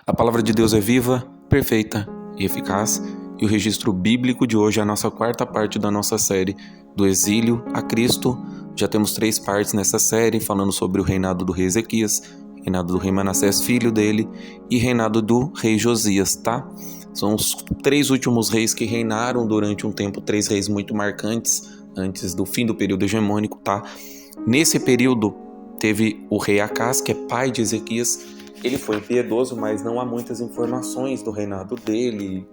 A palavra de Deus é viva, perfeita e eficaz, e o registro bíblico de hoje é a nossa quarta parte da nossa série do exílio a Cristo. Já temos 3 partes nessa série, falando sobre o reinado do rei Ezequias, reinado do rei Manassés, filho dele, e reinado do rei Josias, tá? São os 3 últimos reis que reinaram durante um tempo, 3 reis muito marcantes, antes do fim do período hegemônico, tá? Nesse período, teve o rei Acás, que é pai de Ezequias. Ele foi impiedoso, mas não há muitas informações do reinado dele.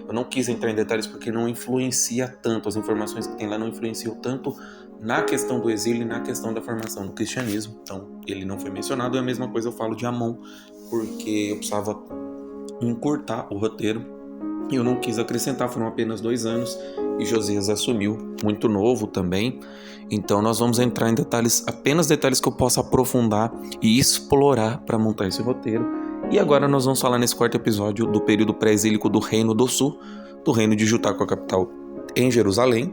Eu não quis entrar em detalhes porque não influencia tanto. As informações que tem lá não influenciam tanto na questão do exílio e na questão da formação do cristianismo. Então, ele não foi mencionado. E a mesma coisa eu falo de Amon, porque eu precisava encurtar o roteiro. E eu não quis acrescentar, foram apenas 2 anos. E Josias assumiu muito novo também. Então nós vamos entrar em detalhes, apenas detalhes que eu possa aprofundar e explorar para montar esse roteiro. E agora nós vamos falar nesse quarto episódio do período pré-exílico do Reino do Sul, do Reino de Judá, com a capital em Jerusalém.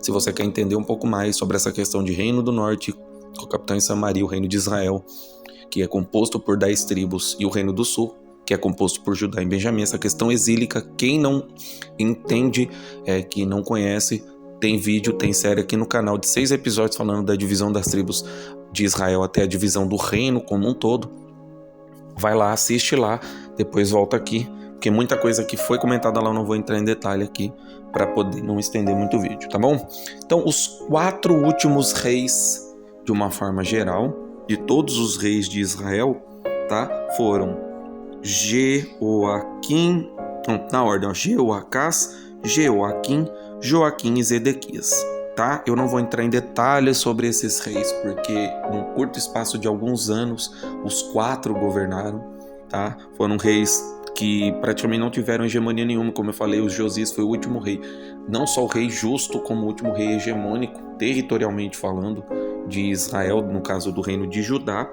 Se você quer entender um pouco mais sobre essa questão de Reino do Norte, com a capital em Samaria, o Reino de Israel, que é composto por 10 tribos, e o Reino do Sul, que é composto por Judá e Benjamim, essa questão exílica, quem não entende, que não conhece, tem vídeo, tem série aqui no canal de 6 episódios falando da divisão das tribos de Israel até a divisão do reino como um todo. Vai lá, assiste lá, depois volta aqui, porque muita coisa que foi comentada lá eu não vou entrar em detalhe aqui para poder não estender muito o vídeo, tá bom? Então, os 4 últimos reis, de uma forma geral, de todos os reis de Israel, tá? Foram Jeoaquim, na ordem, Jeoacás, Jeoaquim, Joaquim e Zedequias, tá? Eu não vou entrar em detalhes sobre esses reis, porque num curto espaço de alguns anos, os 4 governaram, tá? Foram reis que praticamente não tiveram hegemonia nenhuma, como eu falei, o Josias foi o último rei, não só o rei justo, como o último rei hegemônico, territorialmente falando, de Israel, no caso do reino de Judá.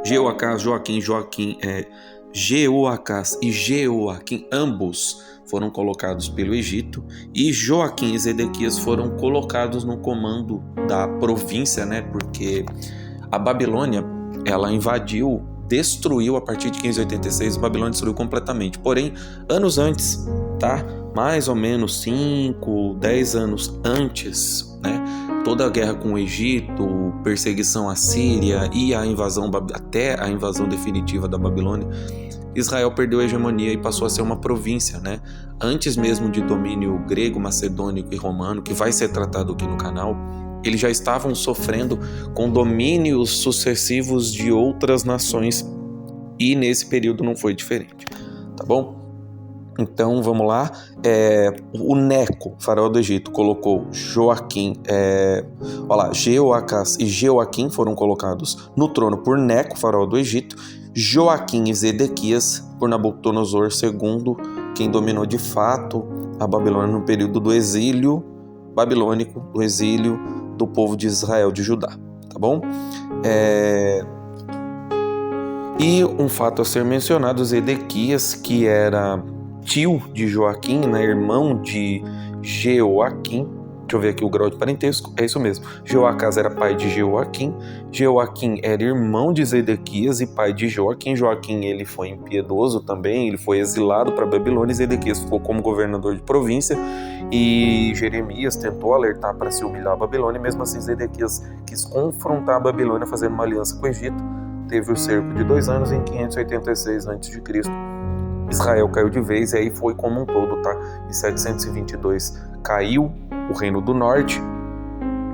Jeoacás, Jeoacás e Jeoaquim, ambos foram colocados pelo Egito, e Joaquim e Zedequias foram colocados no comando da província, né? Porque a Babilônia, ela invadiu, destruiu a partir de 586, a Babilônia destruiu completamente. Porém, anos antes, tá? Mais ou menos 5, 10 anos antes, né? Toda a guerra com o Egito, perseguição à Síria e a invasão, até a invasão definitiva da Babilônia, Israel perdeu a hegemonia e passou a ser uma província, né? Antes mesmo de domínio grego, macedônico e romano, que vai ser tratado aqui no canal, eles já estavam sofrendo com domínios sucessivos de outras nações, e nesse período não foi diferente, tá bom? Então vamos lá, o Neco, faraó do Egito, colocou Jeoacás e Jeoaquim foram colocados no trono por Neco, faraó do Egito, Joaquim e Zedequias por Nabucodonosor II, quem dominou de fato a Babilônia no período do exílio babilônico, do exílio do povo de Israel, de Judá, tá bom? E um fato a ser mencionado, Zedequias, que era tio de Joaquim, né, irmão de Jeoaquim. Deixa eu ver aqui o grau de parentesco. É isso mesmo. Jeoacás era pai de Jeoaquim. Jeoaquim era irmão de Zedequias e pai de Joaquim. Joaquim, ele foi impiedoso também. Ele foi exilado para a Babilônia. Zedequias ficou como governador de província. E Jeremias tentou alertar para se humilhar a Babilônia. E mesmo assim, Zedequias quis confrontar a Babilônia fazendo uma aliança com o Egito. Teve o cerco de 2 anos em 586 a.C. Israel caiu de vez e aí foi como um todo, tá? Em 722 caiu o Reino do Norte,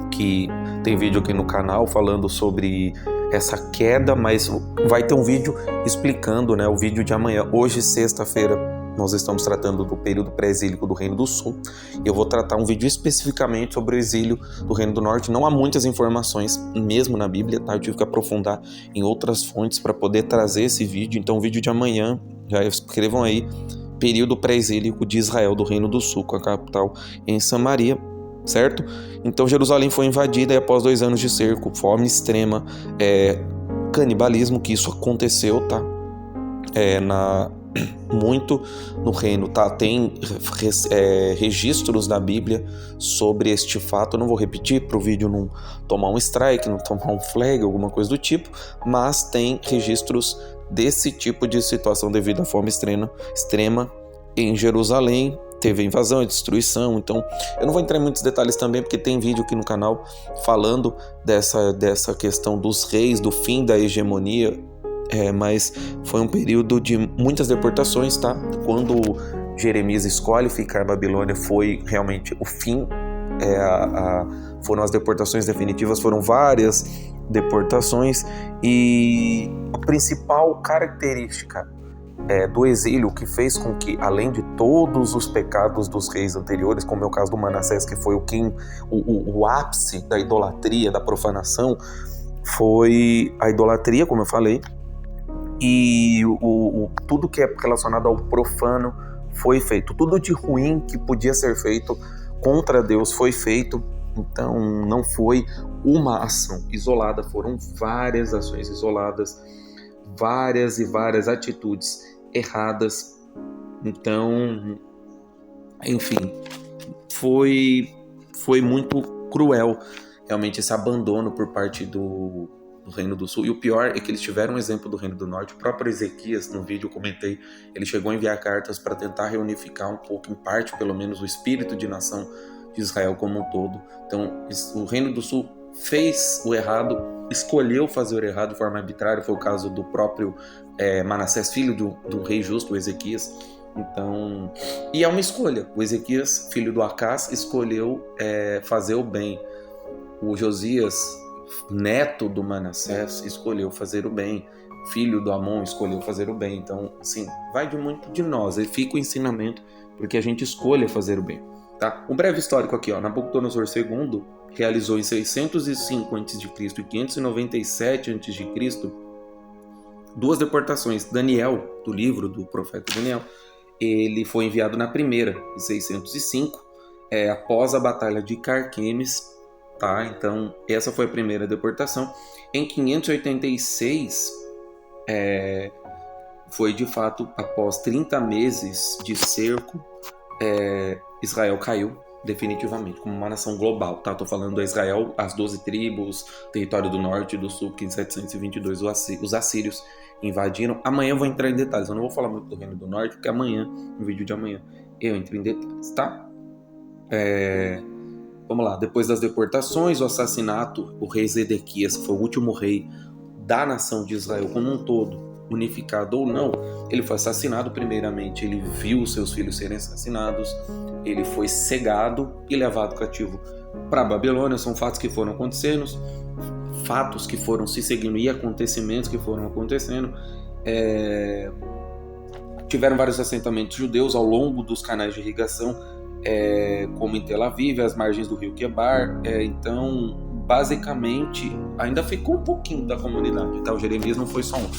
que tem vídeo aqui no canal falando sobre essa queda, mas vai ter um vídeo explicando, né? O vídeo de amanhã, hoje, sexta-feira, nós estamos tratando do período pré-exílico do Reino do Sul. Eu vou tratar um vídeo especificamente sobre o exílio do Reino do Norte. Não há muitas informações mesmo na Bíblia, tá? Eu tive que aprofundar em outras fontes para poder trazer esse vídeo. Então o vídeo de amanhã, já escrevam aí, período pré-exílico de Israel do Reino do Sul, com a capital em Samaria, certo? Então Jerusalém foi invadida e após 2 anos de cerco, fome extrema, canibalismo, que isso aconteceu, tá? muito no reino, tá? Tem registros na Bíblia sobre este fato. Eu não vou repetir para o vídeo não tomar um strike, não tomar um flag, alguma coisa do tipo, mas tem registros desse tipo de situação devido à fome extrema em Jerusalém. Teve a invasão e destruição, então eu não vou entrar em muitos detalhes também, porque tem vídeo aqui no canal falando dessa questão dos reis, do fim da hegemonia, mas foi um período de muitas deportações, tá? Quando Jeremias escolhe ficar em Babilônia, foi realmente o fim, foram as deportações definitivas, foram várias deportações, e a principal característica do exílio, que fez com que, além de todos os pecados dos reis anteriores, como é o caso do Manassés, que foi o ápice da idolatria, da profanação, foi a idolatria, como eu falei, e tudo que é relacionado ao profano foi feito, tudo de ruim que podia ser feito contra Deus foi feito. Então não foi uma ação isolada, foram várias ações isoladas, várias e várias atitudes erradas. Então, enfim, foi muito cruel realmente esse abandono por parte do Reino do Sul. E o pior é que eles tiveram um exemplo do Reino do Norte. O próprio Ezequias, no vídeo eu comentei, ele chegou a enviar cartas para tentar reunificar um pouco, em parte pelo menos, o espírito de nação de Israel como um todo. Então o Reino do Sul fez o errado, escolheu fazer o errado de forma arbitrária. Foi o caso do próprio Manassés, filho do rei justo, o Ezequias. Então, e é uma escolha. O Ezequias, filho do Acás, escolheu fazer o bem. O Josias, neto do Manassés, escolheu fazer o bem. Filho do Amon escolheu fazer o bem. Então, assim, vai de muito de nós. Aí fica o ensinamento, porque a gente escolhe fazer o bem. Tá? Um breve histórico aqui, ó. Nabucodonosor II realizou em 605 a.C. e 597 a.C. duas deportações. Daniel, do livro do profeta Daniel, ele foi enviado na primeira, em 605, após a batalha de Carquemes, tá? Então, essa foi a primeira deportação. Em 586, foi de fato, após 30 meses de cerco, Israel caiu definitivamente como uma nação global, tá? Tô falando de Israel, as 12 tribos, território do norte e do sul, que em 722 os assírios invadiram. Amanhã eu vou entrar em detalhes, eu não vou falar muito do Reino do Norte, porque amanhã, no vídeo de amanhã, eu entro em detalhes, tá? Vamos lá, depois das deportações, o assassinato, o rei Zedequias, que foi o último rei da nação de Israel como um todo, unificado ou não, ele foi assassinado primeiramente, ele viu seus filhos serem assassinados, ele foi cegado e levado cativo para a Babilônia. São fatos que foram acontecendo, fatos que foram se seguindo e acontecimentos que foram acontecendo. Tiveram vários assentamentos judeus ao longo dos canais de irrigação, como em Tel Aviv, às margens do rio Quebar. Então, basicamente, ainda ficou um pouquinho da comunidade, tá? O Jeremias não foi só um.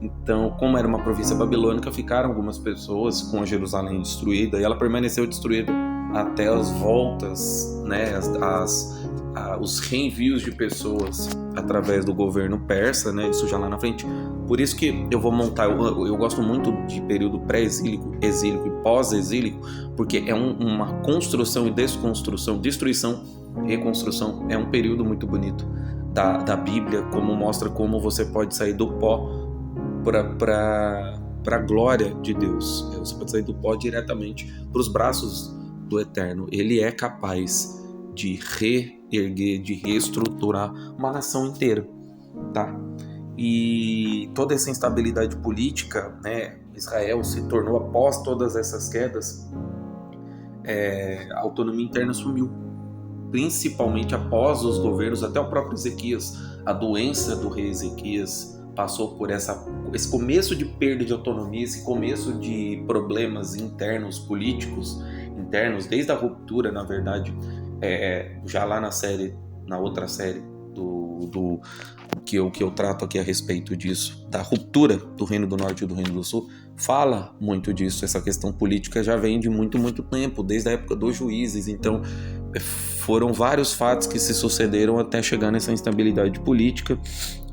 Então, como era uma província babilônica, ficaram algumas pessoas com a Jerusalém destruída, e ela permaneceu destruída até as voltas, né, os reenvios de pessoas através do governo persa, né, isso já lá na frente. Por isso que eu vou montar, eu gosto muito de período pré-exílico, exílico e pós-exílico, porque é uma construção e desconstrução, destruição e reconstrução. É um período muito bonito da Bíblia, como mostra como você pode sair do pó para a glória de Deus. Você pode sair do pó diretamente para os braços do Eterno. Ele é capaz de reerguer, de reestruturar uma nação inteira, tá? E toda essa instabilidade política, né, Israel se tornou, após todas essas quedas, a autonomia interna sumiu, principalmente após os governos, até o próprio Ezequias, a doença do rei Ezequias passou por esse começo de perda de autonomia, esse começo de problemas internos, políticos internos, desde a ruptura, na verdade, já lá na outra série do que eu trato aqui a respeito disso, da ruptura do Reino do Norte e do Reino do Sul, fala muito disso. Essa questão política já vem de muito, muito tempo, desde a época dos juízes. Então, foram vários fatos que se sucederam até chegar nessa instabilidade política.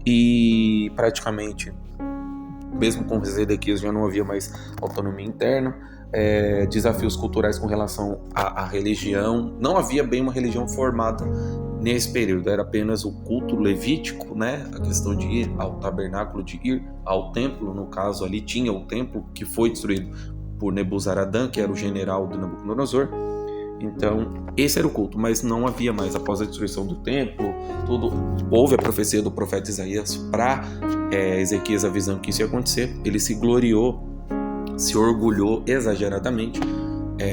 E praticamente mesmo com Zedequias já não havia mais autonomia interna, desafios culturais com relação à religião, não havia bem uma religião formada nesse período, era apenas o culto levítico, né? A questão de ir ao tabernáculo, de ir ao templo, no caso ali tinha o templo que foi destruído por Nebuzaradã, que era o general do Nabucodonosor. Então, esse era o culto, mas não havia mais, após a destruição do templo, houve a profecia do profeta Isaías para Ezequias, avisando que isso ia acontecer. Ele se gloriou, se orgulhou exageradamente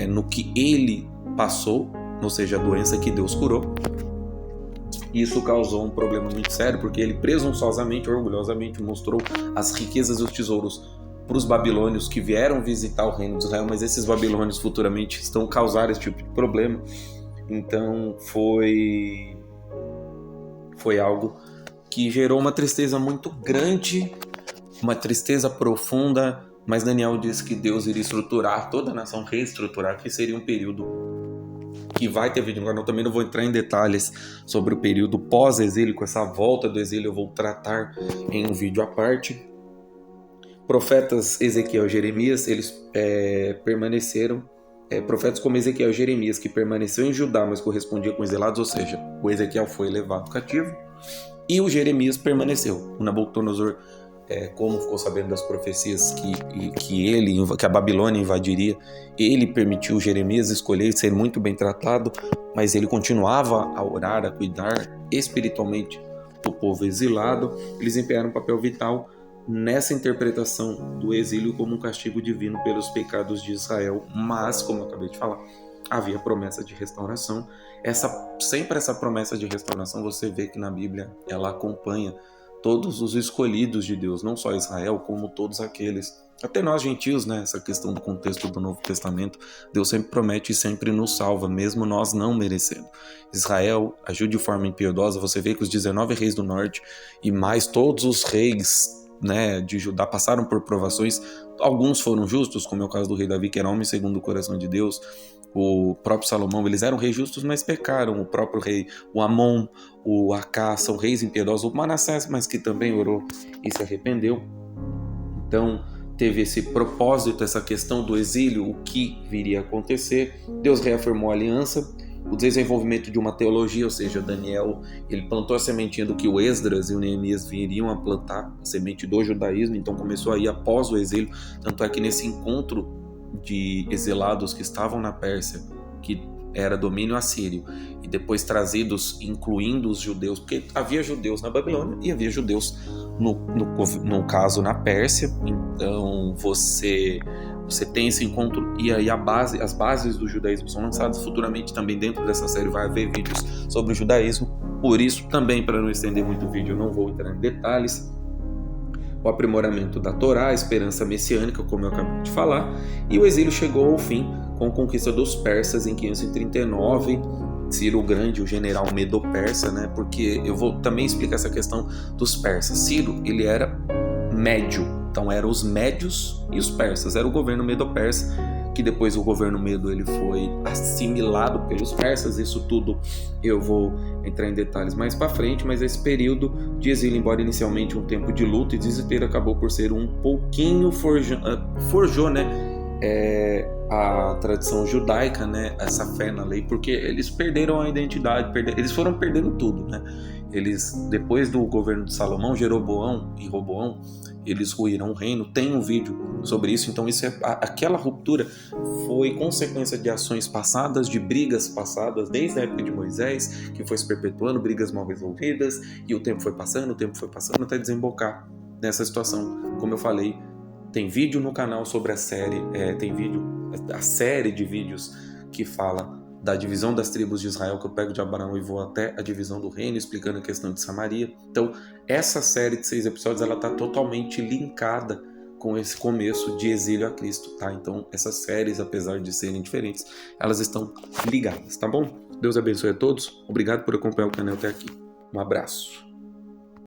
no que ele passou, ou seja, a doença que Deus curou. Isso causou um problema muito sério, porque ele presunçosamente, orgulhosamente mostrou as riquezas e os tesouros para os babilônios que vieram visitar o reino de Israel, mas esses babilônios futuramente estão causando esse tipo de problema. Então foi algo que gerou uma tristeza muito grande, uma tristeza profunda, mas Daniel disse que Deus iria estruturar toda a nação, reestruturar, que seria um período que vai ter vídeo no canal. Também não vou entrar em detalhes sobre o período pós-exílio, com essa volta do exílio eu vou tratar em um vídeo à parte. Profetas Ezequiel e Jeremias, eles permaneceram, profetas como Ezequiel e Jeremias, que permaneceu em Judá, mas correspondia com os exilados, ou seja, o Ezequiel foi levado cativo e o Jeremias permaneceu. O Nabucodonosor, como ficou sabendo das profecias que a Babilônia invadiria, ele permitiu Jeremias escolher ser muito bem tratado, mas ele continuava a orar, a cuidar espiritualmente do povo exilado. Eles empenharam um papel vital nessa interpretação do exílio como um castigo divino pelos pecados de Israel, mas, como eu acabei de falar, havia promessa de restauração. Sempre essa promessa de restauração, você vê que na Bíblia ela acompanha todos os escolhidos de Deus, não só Israel, como todos aqueles, até nós gentios, né? Essa questão do contexto do Novo Testamento, Deus sempre promete e sempre nos salva, mesmo nós não merecendo. Israel agiu de forma impiedosa, você vê que os 19 reis do norte e mais todos os reis, né, de Judá passaram por provações. Alguns foram justos, como é o caso do rei Davi, que era homem segundo o coração de Deus. O próprio Salomão, eles eram reis justos, mas pecaram. O próprio rei, o Amon, o Acá, são reis impiedosos. O Manassés, mas que também orou e se arrependeu. Então, teve esse propósito, essa questão do exílio, o que viria a acontecer. Deus reafirmou a aliança, o desenvolvimento de uma teologia, ou seja, Daniel, ele plantou a sementinha do que o Esdras e o Neemias viriam a plantar, a semente do judaísmo. Então começou aí após o exílio. Tanto é que nesse encontro de exilados que estavam na Pérsia, que era domínio assírio, e depois trazidos, incluindo os judeus, porque havia judeus na Babilônia e havia judeus no caso na Pérsia. Então você tem esse encontro, e aí as bases do judaísmo são lançadas. Futuramente também dentro dessa série vai haver vídeos sobre o judaísmo, por isso também, para não estender muito o vídeo, eu não vou entrar em detalhes. O aprimoramento da Torá, a esperança messiânica, como eu acabei de falar, e o exílio chegou ao fim com a conquista dos persas em 539, Ciro o Grande, o general medo-persa, né? Porque eu vou também explicar essa questão dos persas. Ciro, ele era médio, então eram os médios e os persas, era o governo medo-persa, que depois o governo medo ele foi assimilado pelos persas. Isso tudo eu vou entrar em detalhes mais para frente, mas esse período de exílio, embora inicialmente um tempo de luta e desespero, acabou por ser um pouquinho forjou, né, a tradição judaica, né, essa fé na lei, porque eles perderam a identidade, eles foram perdendo tudo, né? Eles, depois do governo de Salomão, Jeroboão e Roboão, eles ruíram o reino. Tem um vídeo sobre isso. Então aquela ruptura foi consequência de ações passadas, de brigas passadas, desde a época de Moisés, que foi se perpetuando, brigas mal resolvidas, e o tempo foi passando até desembocar nessa situação. Como eu falei, tem vídeo no canal sobre a série, a série de vídeos que fala da divisão das tribos de Israel, que eu pego de Abraão e vou até a divisão do reino, explicando a questão de Samaria. Então, essa série de 6 episódios, ela está totalmente linkada com esse começo de exílio a Cristo, tá? Então, essas séries, apesar de serem diferentes, elas estão ligadas, tá bom? Deus abençoe a todos. Obrigado por acompanhar o canal até aqui. Um abraço.